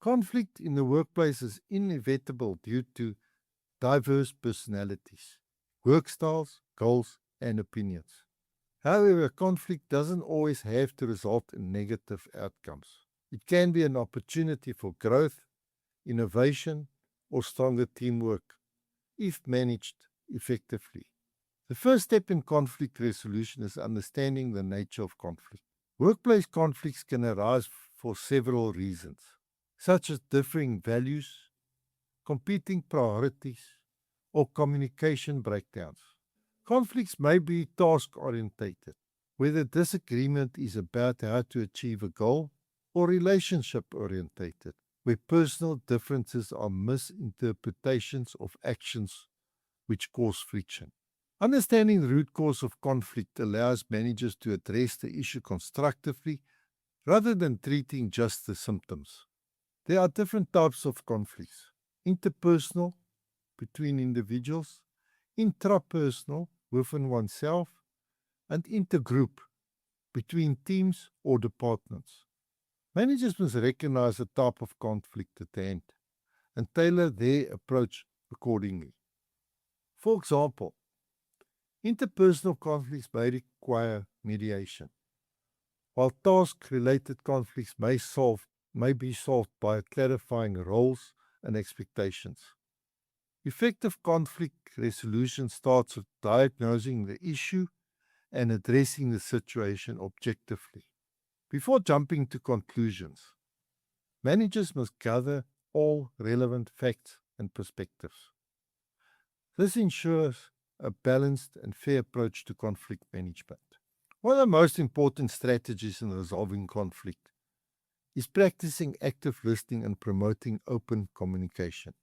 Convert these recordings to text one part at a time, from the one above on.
Conflict in the workplace is inevitable due to diverse personalities, work styles, goals, and opinions. However, conflict doesn't always have to result in negative outcomes. It can be an opportunity for growth, innovation, or stronger teamwork if managed effectively. The first step in conflict resolution is understanding the nature of conflict. Workplace conflicts can arise for several reasons, such as differing values, competing priorities, or communication breakdowns. Conflicts may be task-orientated, where the disagreement is about how to achieve a goal, or relationship-orientated, where personal differences are misinterpretations of actions which cause friction. Understanding the root cause of conflict allows managers to address the issue constructively rather than treating just the symptoms. There are different types of conflicts: interpersonal, between individuals, intrapersonal, within oneself, and intergroup, between teams or departments. Managers must recognize the type of conflict at hand and tailor their approach accordingly. For example, interpersonal conflicts may require mediation, while task-related conflicts may be solved by clarifying roles and expectations. Effective conflict resolution starts with diagnosing the issue and addressing the situation objectively. Before jumping to conclusions, managers must gather all relevant facts and perspectives. This ensures a balanced and fair approach to conflict management. One of the most important strategies in resolving conflict is practicing active listening and promoting open communication.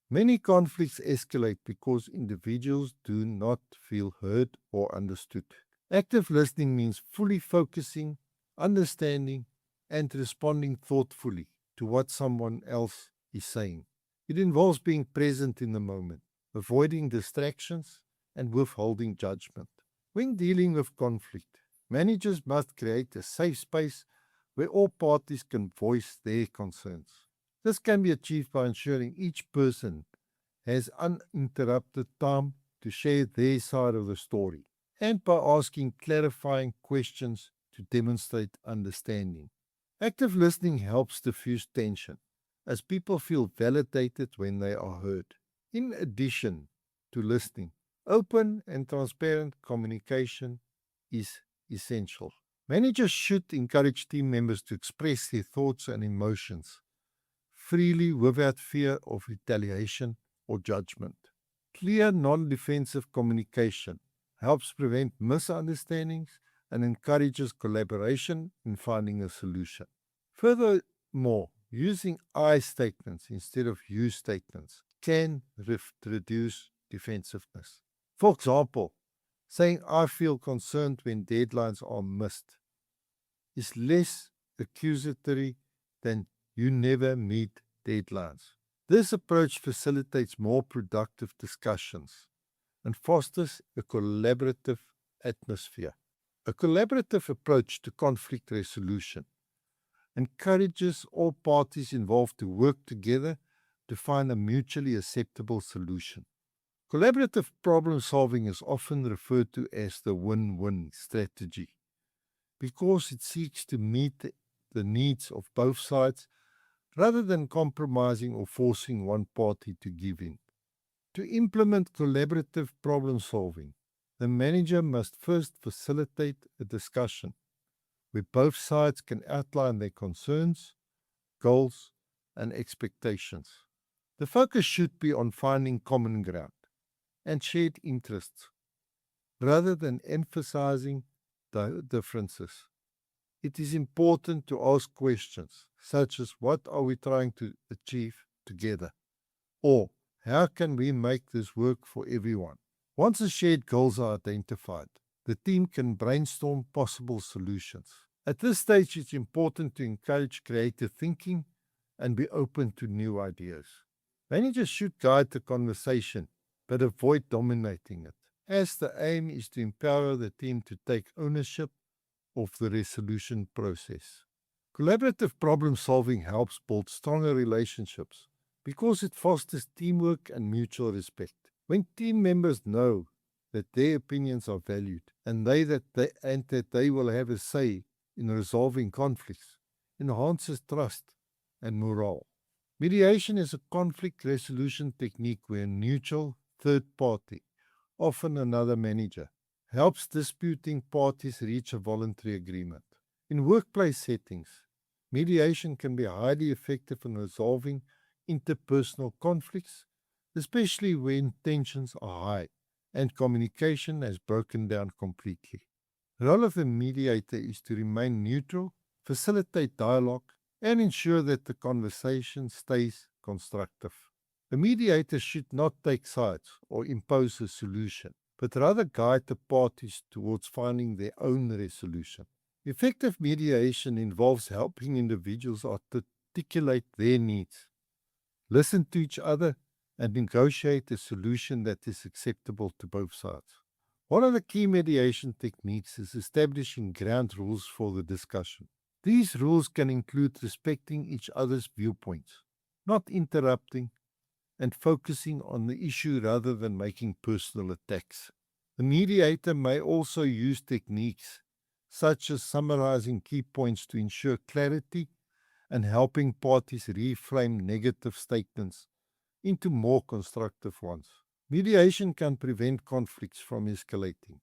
Many conflicts escalate because individuals do not feel heard or understood. Active listening means fully focusing, understanding, and responding thoughtfully to what someone else is saying. It involves being present in the moment, avoiding distractions, and withholding judgment. When dealing with conflict, managers must create a safe space where all parties can voice their concerns. This can be achieved by ensuring each person has uninterrupted time to share their side of the story, and by asking clarifying questions to demonstrate understanding. Active listening helps diffuse tension, as people feel validated when they are heard. In addition to listening, open and transparent communication is essential. Managers should encourage team members to express their thoughts and emotions freely without fear of retaliation or judgment. Clear, non-defensive communication helps prevent misunderstandings and encourages collaboration in finding a solution. Furthermore, using I statements instead of you statements can reduce defensiveness. For example, saying I feel concerned when deadlines are missed is less accusatory than you never meet deadlines. This approach facilitates more productive discussions and fosters a collaborative atmosphere. A collaborative approach to conflict resolution encourages all parties involved to work together to find a mutually acceptable solution. Collaborative problem solving is often referred to as the win-win strategy because it seeks to meet the needs of both sides rather than compromising or forcing one party to give in. To implement collaborative problem solving, the manager must first facilitate a discussion where both sides can outline their concerns, goals, and expectations. The focus should be on finding common ground and shared interests rather than emphasizing the differences. It is important to ask questions such as what are we trying to achieve together, or how can we make this work for everyone? Once the shared goals are identified, the team can brainstorm possible solutions. At this stage, it's important to encourage creative thinking and be open to new ideas. Managers should guide the conversation, but avoid dominating it, as the aim is to empower the team to take ownership of the resolution process. Collaborative problem solving helps build stronger relationships because it fosters teamwork and mutual respect. When team members know that their opinions are valued and that they will have a say in resolving conflicts, enhances trust and morale. Mediation is a conflict resolution technique where a neutral third party, often another manager, helps disputing parties reach a voluntary agreement. In workplace settings, mediation can be highly effective in resolving interpersonal conflicts, especially when tensions are high and communication has broken down completely. The role of the mediator is to remain neutral, facilitate dialogue, and ensure that the conversation stays constructive. The mediator should not take sides or impose a solution, but rather guide the parties towards finding their own resolution. Effective mediation involves helping individuals articulate their needs, listen to each other, and negotiate a solution that is acceptable to both sides. One of the key mediation techniques is establishing ground rules for the discussion. These rules can include respecting each other's viewpoints, not interrupting, and focusing on the issue rather than making personal attacks. The mediator may also use techniques such as summarizing key points to ensure clarity and helping parties reframe negative statements into more constructive ones. Mediation can prevent conflicts from escalating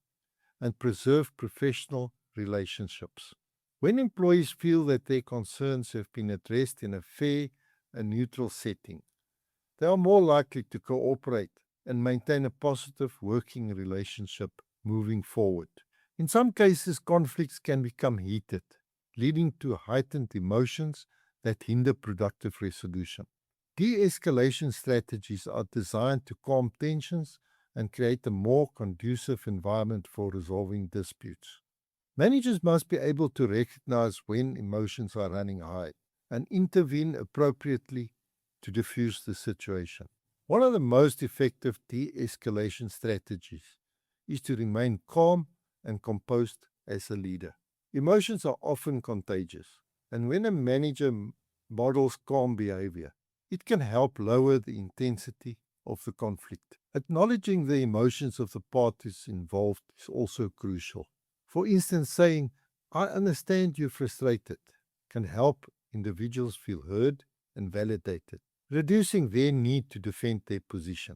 and preserve professional relationships. When employees feel that their concerns have been addressed in a fair and neutral setting, they are more likely to cooperate and maintain a positive working relationship moving forward. In some cases, conflicts can become heated, leading to heightened emotions that hinder productive resolution. De-escalation strategies are designed to calm tensions and create a more conducive environment for resolving disputes. Managers must be able to recognize when emotions are running high and intervene appropriately to diffuse the situation. One of the most effective de-escalation strategies is to remain calm and composed as a leader. Emotions are often contagious, and when a manager models calm behavior, it can help lower the intensity of the conflict. Acknowledging the emotions of the parties involved is also crucial. For instance, saying, "I understand you're frustrated," can help individuals feel heard and validated, reducing their need to defend their position.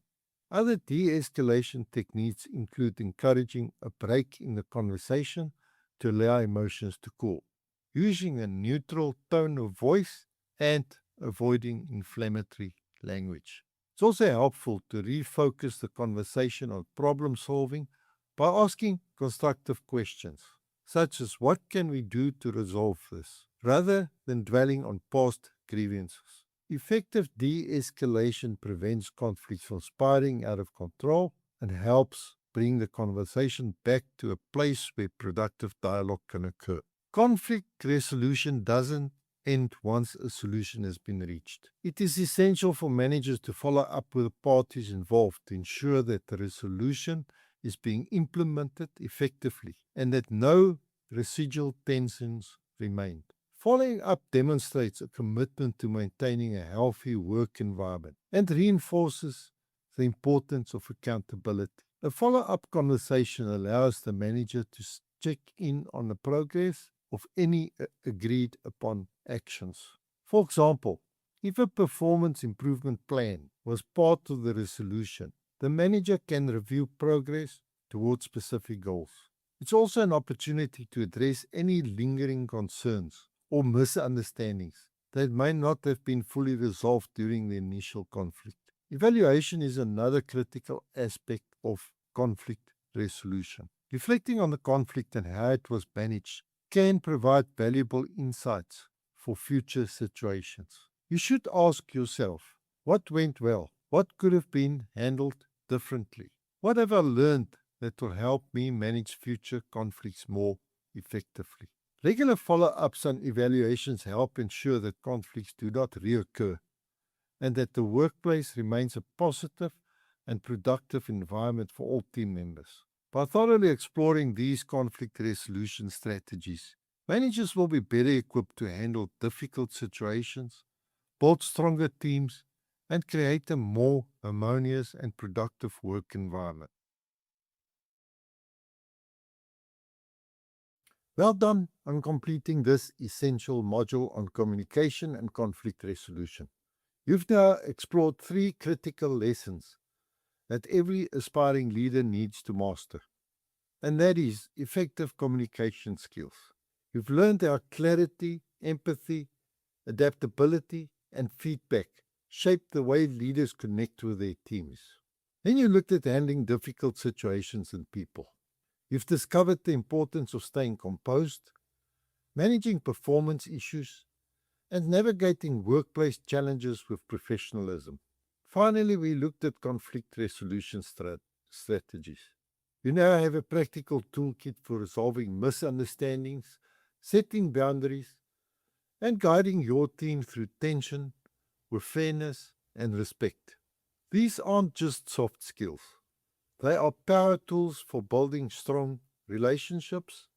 Other de-escalation techniques include encouraging a break in the conversation to allow emotions to cool, using a neutral tone of voice, and avoiding inflammatory language. It's also helpful to refocus the conversation on problem solving by asking constructive questions, such as "what can we do to resolve this?" rather than dwelling on past grievances. Effective de-escalation prevents conflicts from spiraling out of control and helps bring the conversation back to a place where productive dialogue can occur. Conflict resolution doesn't end once a solution has been reached. It is essential for managers to follow up with the parties involved to ensure that the resolution is being implemented effectively and that no residual tensions remain. Following up demonstrates a commitment to maintaining a healthy work environment and reinforces the importance of accountability. A follow-up conversation allows the manager to check in on the progress of any agreed upon actions. For example, if a performance improvement plan was part of the resolution, the manager can review progress towards specific goals. It's also an opportunity to address any lingering concerns or misunderstandings that may not have been fully resolved during the initial conflict. Evaluation is another critical aspect of conflict resolution. Reflecting on the conflict and how it was managed can provide valuable insights for future situations. You should ask yourself, what went well? What could have been handled differently? What have I learned that will help me manage future conflicts more effectively? Regular follow-ups and evaluations help ensure that conflicts do not reoccur and that the workplace remains a positive and productive environment for all team members. By thoroughly exploring these conflict resolution strategies, Managers will be better equipped to handle difficult situations, build stronger teams, and create a more harmonious and productive work environment. Well done on completing this essential module on communication and conflict resolution. You've now explored 3 critical lessons that every aspiring leader needs to master, and that is effective communication skills. You've learned how clarity, empathy, adaptability, and feedback shape the way leaders connect with their teams. Then you looked at handling difficult situations and people. You've discovered the importance of staying composed, managing performance issues, and navigating workplace challenges with professionalism. Finally, we looked at conflict resolution strategies. You now have a practical toolkit for resolving misunderstandings, setting boundaries, and guiding your team through tension with fairness and respect. These aren't just soft skills. They are power tools for building strong relationships,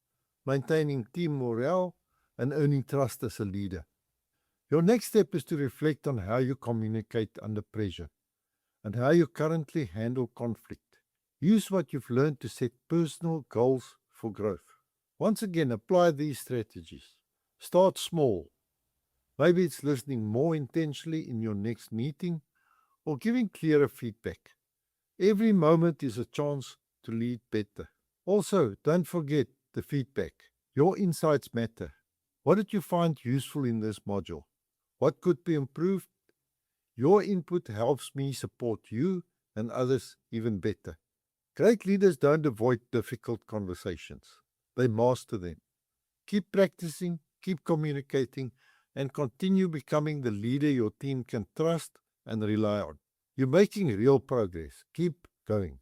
maintaining team morale, and earning trust as a leader. Your next step is to reflect on how you communicate under pressure and how you currently handle conflict. Use what you've learned to set personal goals for growth. Once again, apply these strategies. Start small. Maybe it's listening more intentionally in your next meeting or giving clearer feedback. Every moment is a chance to lead better. Also, don't forget the feedback. Your insights matter. What did you find useful in this module? What could be improved? Your input helps me support you and others even better. Great leaders don't avoid difficult conversations. They master them. Keep practicing, keep communicating, and continue becoming the leader your team can trust and rely on. You're making real progress. Keep going.